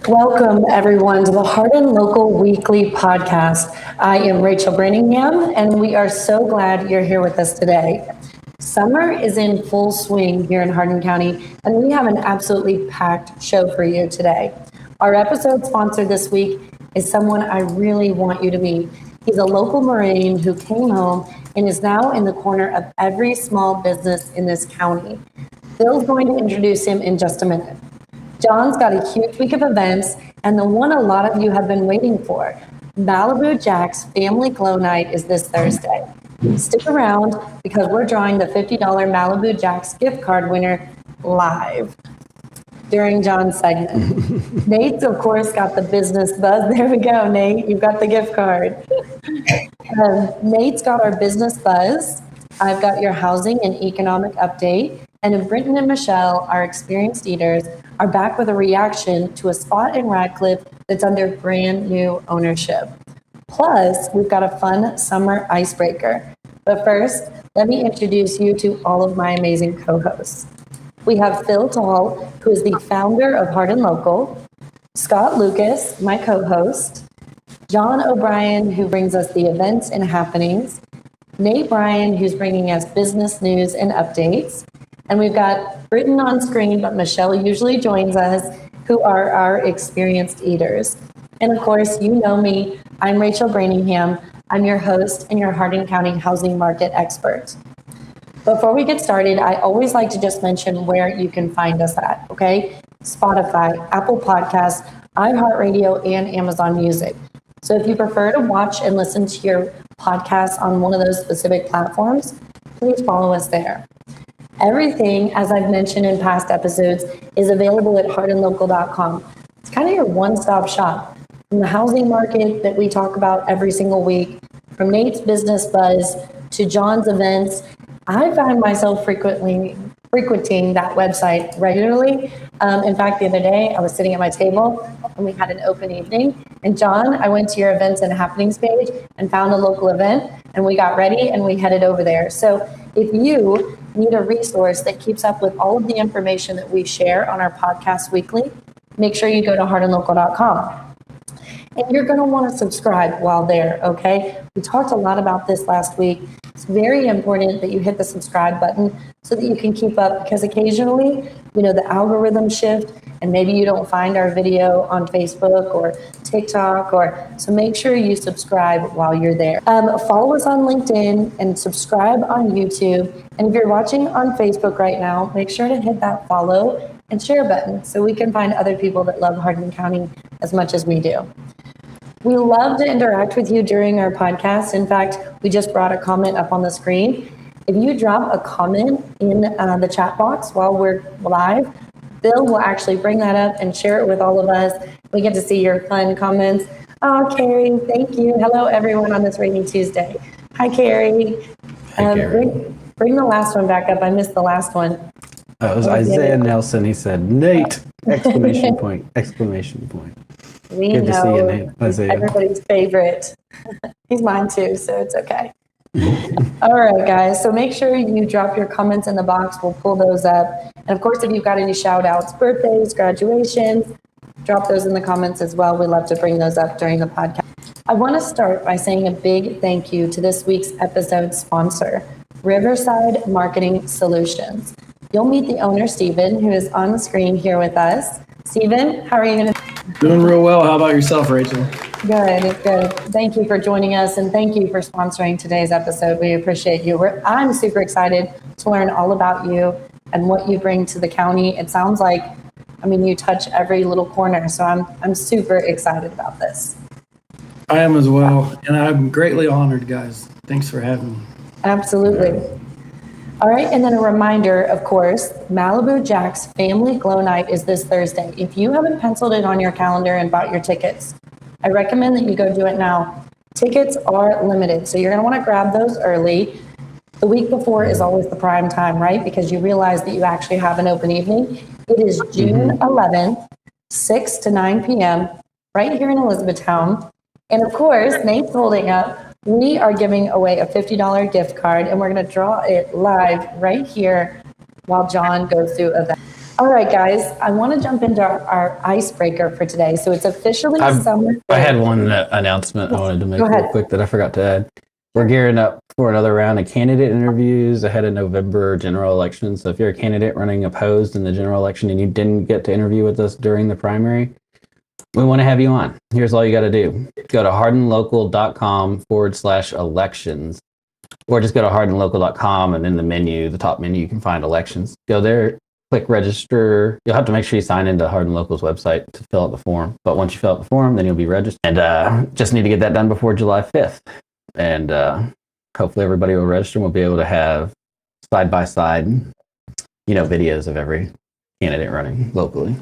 Welcome, everyone, to the Hardin Local Weekly podcast. I am Rachel Brantingham, and we are so glad you're here with us today. Summer is in full swing here in Hardin County, and we have an absolutely packed show for you today. Our episode sponsor this week is someone I really want you to meet. He's a local Marine who came home and is now in the corner of every small business in this county. Bill's going to introduce him in just a minute. John's got a huge week of events, and the one a lot of you have been waiting for. Malibu Jack's Family Glow Night is this Thursday. Stick around because we're drawing the $50 Malibu Jack's gift card winner live during John's segment. Nate's, of course, got the business buzz. There we go, Nate. You've got the gift card. Nate's got our business buzz. I've got your housing and economic update. And Britten and Michele, our experienced eaters, are back with a reaction to a spot in Radcliffe that's under brand new ownership. Plus, we've got a fun summer icebreaker. But first, let me introduce you to all of my amazing co-hosts. We have Phil Taul, who is the founder of Hardin Local, Scott Lucas, my co-host, John O'Brien, who brings us the events and happenings, Nate Bryan, who's bringing us business news and updates, and we've got Britten on screen, but Michele usually joins us, who are our experienced eaters. And of course, you know me, I'm Rachel Brantingham. I'm your host and your Hardin County housing market expert. Before we get started, I always like to just mention where you can find us at, okay? Spotify, Apple Podcasts, iHeartRadio, and Amazon Music. So if you prefer to watch and listen to your podcast on one of those specific platforms, please follow us there. Everything, as I've mentioned in past episodes, is available at hardinlocal.com. It's kind of your one-stop shop. From the housing market that we talk about every single week, from Nate's business buzz to John's events, I find myself frequenting that website regularly. In fact, the other day, I was sitting at my table and we had an open evening. And John, I went to your events and happenings page and found a local event, and we got ready and we headed over there. So if you need a resource that keeps up with all of the information that we share on our podcast weekly, make sure you go to hardinlocal.com. And you're going to want to subscribe while there, okay? We talked a lot about this last week. It's very important that you hit the subscribe button so that you can keep up, because occasionally, the algorithm shift and maybe you don't find our video on Facebook or TikTok, so make sure you subscribe while you're there. Follow us on LinkedIn and subscribe on YouTube. And if you're watching on Facebook right now, make sure to hit that follow and share button so we can find other people that love Hardin County as much as we do. We love to interact with you during our podcast. In fact, we just brought a comment up on the screen. If you drop a comment in the chat box while we're live, Bill will actually bring that up and share it with all of us. We get to see your fun comments. Oh, Carrie, thank you. Hello, everyone on this rainy Tuesday. Hi, Carrie. Bring the last one back up. I missed the last one. It was Isaiah Nelson. He said, Nate! Exclamation point, exclamation point. We Good to see you, Nate. Isaiah. Everybody's favorite. He's mine too, so it's okay. All right, guys. So make sure you drop your comments in the box. We'll pull those up. And of course, if you've got any shout outs, birthdays, graduations, drop those in the comments as well. We love to bring those up during the podcast. I want to start by saying a big thank you to this week's episode sponsor, Riverside Marketing Solutions. You'll meet the owner, Stephen, who is on the screen here with us. Stephen, how are you going to? Doing real well. How about yourself, Rachel? Good. Thank you for joining us, and thank you for sponsoring today's episode. We appreciate you. I'm super excited to learn all about you and what you bring to the county. It sounds like, you touch every little corner, so I'm super excited about this. I am as well, and I'm greatly honored, guys. Thanks for having me. Absolutely. All right, and then a reminder, of course, Malibu Jack's Family Glow Night is this Thursday. If you haven't penciled it on your calendar and bought your tickets, I recommend that you go do it now. Tickets are limited, so you're going to want to grab those early. The week before is always the prime time, right? Because you realize that you actually have an open evening. It is June 11th, 6 to 9 p.m., right here in Elizabethtown. And of course, Nate's holding up. We are giving away a $50 gift card, and we're going to draw it live right here while John goes through events. All right, guys, I want to jump into our icebreaker for today. So it's officially summer. I had one announcement I wanted to make real quick that I forgot to add. We're gearing up for another round of candidate interviews ahead of November general election. So if you're a candidate running opposed in the general election and you didn't get to interview with us during the primary, we want to have you on. Here's all you got to do. Go to hardinlocal.com/elections, or just go to hardinlocal.com, and in the menu, the top menu, you can find elections. Go there, click register. You'll have to make sure you sign into Hardin Local's website to fill out the form. But once you fill out the form, then you'll be registered. And just need to get that done before July 5th. And hopefully everybody will register and we'll be able to have side-by-side, videos of every candidate running locally.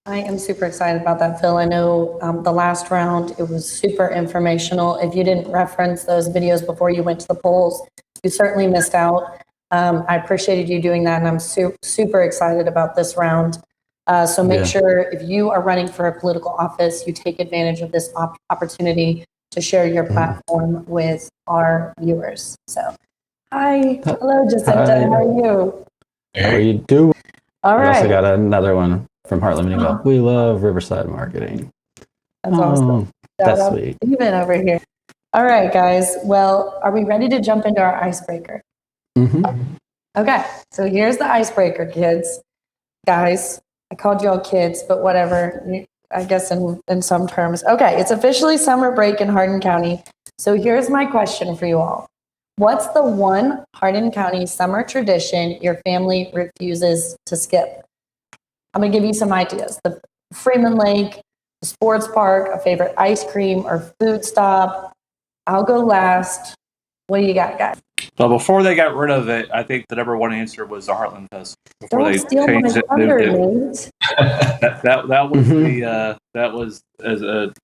I am super excited about that, Phil. I know the last round, it was super informational. If you didn't reference those videos before you went to the polls, you certainly missed out. I appreciated you doing that, and I'm super excited about this round. So make sure if you are running for a political office, you take advantage of this opportunity to share your platform with our viewers. So, hello, Jacinta. How are you? How are you doing? All right. We also got another one from Heartland Mini Golf. We love Riverside marketing. That's awesome. That's sweet. Even over here. All right, guys. Well, are we ready to jump into our icebreaker? Mm-hmm. Okay. So here's the icebreaker, kids. Guys, I called you all kids, but whatever. I guess in some terms. Okay. It's officially summer break in Hardin County. So here's my question for you all. What's the one Hardin County summer tradition your family refuses to skip? I'm going to give you some ideas. The Freeman Lake, the sports park, a favorite ice cream or food stop. I'll go last. What do you got, guys? Well, before they got rid of it, I think the number one answer was the Heartland Festival. Before Don't they steal my changed it, thunder, moved it. that was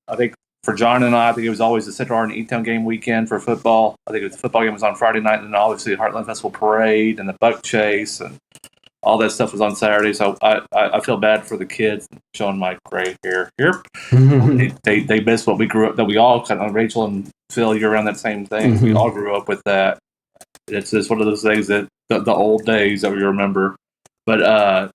I think for John and I think it was always the Central Hardin E-Town game weekend for football. I think the football game was on Friday night, and then obviously the Heartland Festival parade and the buck chase and all that stuff was on Saturday. So I feel bad for the kids showing my gray hair here. They missed what we grew up, that we all kind of, Rachel and Phil, you're around that same thing. We all grew up with that. It's just one of those things that the old days that we remember. But I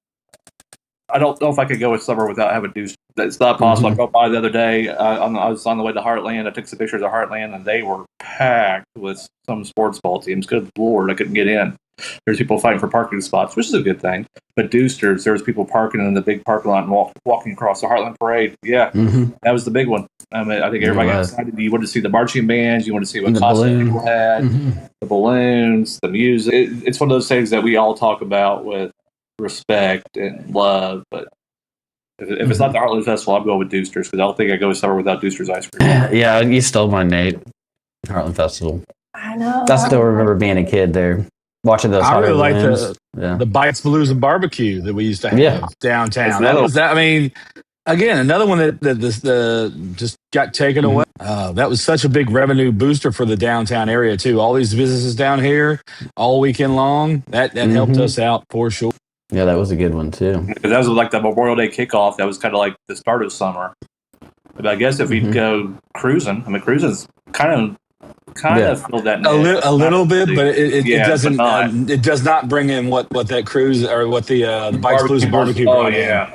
don't know if I could go a summer without having Deucer. It's not possible. I drove by the other day. I was on the way to Heartland. I took some pictures of Heartland, and they were packed with some sports ball teams. Good Lord, I couldn't get in. There's people fighting for parking spots, which is a good thing. But Deucer's, there was people parking in the big parking lot and walking across the Heartland Parade. Yeah, that was the big one. I mean, I think everybody got excited. You wanted to see the marching bands. You wanted to see what costumes people had, the balloons, the music. It's one of those things that we all talk about with respect and love. But if it's not the Heartland Festival, I'm going with Deucer's, because I don't think I go summer without Deucer's ice cream. Yeah, you stole my Nate. Heartland Festival. I know. I still remember being a kid there. Watching those. I really like the Bites, Blues, and Barbecue that we used to have downtown. I mean, again, another one that just got taken away. That was such a big revenue booster for the downtown area too. All these businesses down here, all weekend long. That helped us out for sure. Yeah, that was a good one too. Because that was like the Memorial Day kickoff. That was kind of like the start of summer. But I guess if we'd go cruising, I mean, cruising's kind of filled that a little bit, but it doesn't. It does not bring in what that cruise or what the Bites, Blues, and Barbecue brought in.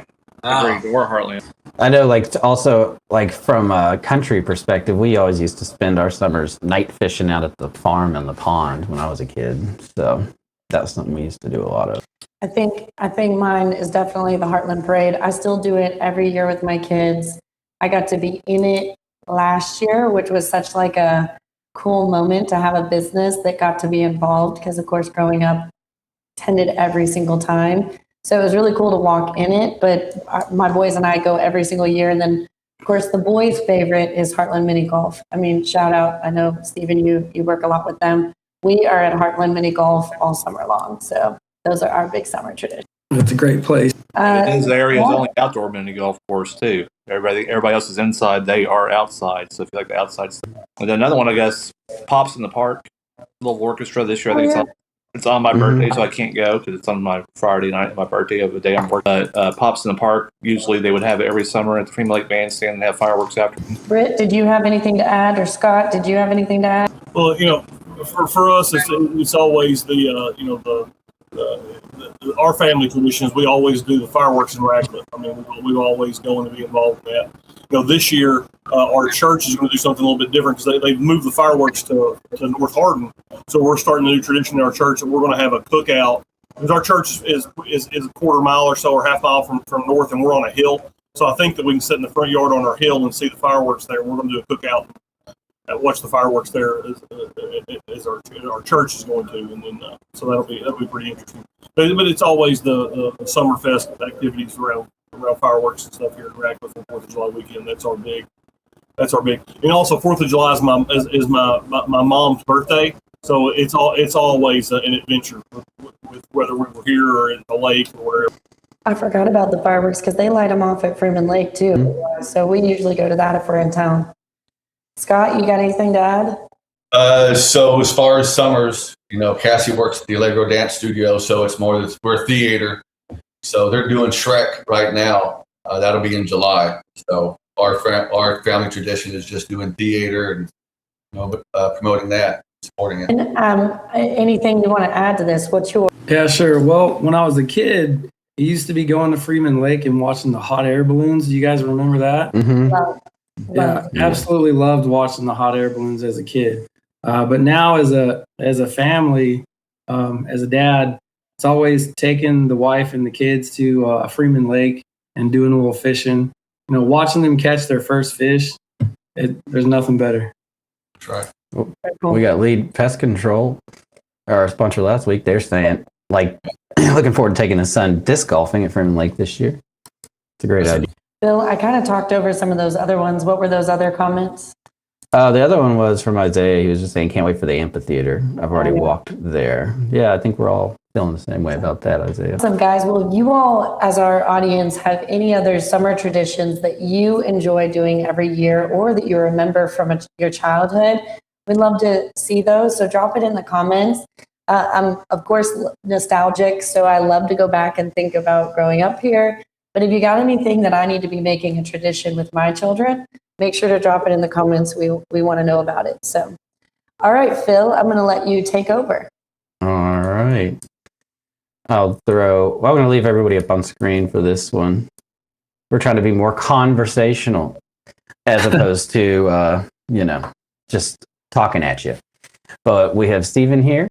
Or Heartland. I know, also from a country perspective, we always used to spend our summers night fishing out at the farm and the pond when I was a kid. So that was something we used to do a lot of. I think mine is definitely the Heartland Parade. I still do it every year with my kids. I got to be in it last year, which was such like a cool moment to have a business that got to be involved, because of course growing up attended every single time, so it was really cool to walk in it. But my boys and I go every single year, and then of course the boys' favorite is Heartland Mini Golf. I mean, shout out, I know Stephen, you work a lot with them. We are at Heartland Mini Golf all summer long, so those are our big summer traditions. It's a great place. His area is only outdoor mini golf course too. Everybody else is inside. They are outside. So if you like the outside stuff. And then another one, I guess, Pops in the Park, little orchestra this year. I think it's on my birthday, so I can't go because it's on my Friday night, my birthday of the day I'm working. Pops in the Park, usually they would have it every summer at the Freeman Lake Bandstand and have fireworks after. Britt, did you have anything to add, or Scott, did you have anything to add? Well, for us, it's always the our family tradition is we always do the fireworks in Radcliffe. I mean, we always going to be involved in that. This year, our church is going to do something a little bit different because they've moved the fireworks to North Hardin. So we're starting a new tradition in our church that we're going to have a cookout. Because our church is a quarter mile or so or half mile from north, and we're on a hill. So I think that we can sit in the front yard on our hill and see the fireworks there. We're going to do a cookout and watch the fireworks there as our church is going to, and then so that'll be pretty interesting. But it's always the Summerfest activities around fireworks and stuff here in Radcliffe for 4th of July weekend. That's our big. And also 4th of July is my mom's birthday, so it's always an adventure with whether we're here or at the lake or wherever. I forgot about the fireworks because they light them off at Freeman Lake too. Mm-hmm. So we usually go to that if we're in town. Scott, you got anything to add? So as far as summers, Cassie works at the Allegro Dance Studio, so we're a theater. So they're doing Shrek right now. That'll be in July. So our family tradition is just doing theater and promoting that, supporting it. And anything you want to add to this? What's your? Yeah, sure. Well, when I was a kid, it used to be going to Freeman Lake and watching the hot air balloons. Do you guys remember that? Mm-hmm. Yeah, absolutely loved watching the hot air balloons as a kid. But now as a family, as a dad, it's always taking the wife and the kids to Freeman Lake and doing a little fishing. Watching them catch their first fish, there's nothing better. That's right. We got Lead Pest Control, our sponsor last week. They're saying, looking forward to taking his son disc golfing at Freeman Lake this year. It's a great idea. Bill, I kind of talked over some of those other ones. What were those other comments? The other one was from Isaiah. He was just saying, can't wait for the amphitheater. I've already walked there. Yeah, I think we're all feeling the same way about that, Isaiah. Awesome, guys. Well, you all, as our audience, have any other summer traditions that you enjoy doing every year or that you remember from your childhood? We'd love to see those, so drop it in the comments. I'm, of course, nostalgic, so I love to go back and think about growing up here. But if you got anything that I need to be making a tradition with my children, make sure to drop it in the comments. We want to know about it. So, all right, Phil, I'm going to let you take over. All right. I'm going to leave everybody up on screen for this one. We're trying to be more conversational as opposed to, just talking at you. But we have Stephen here.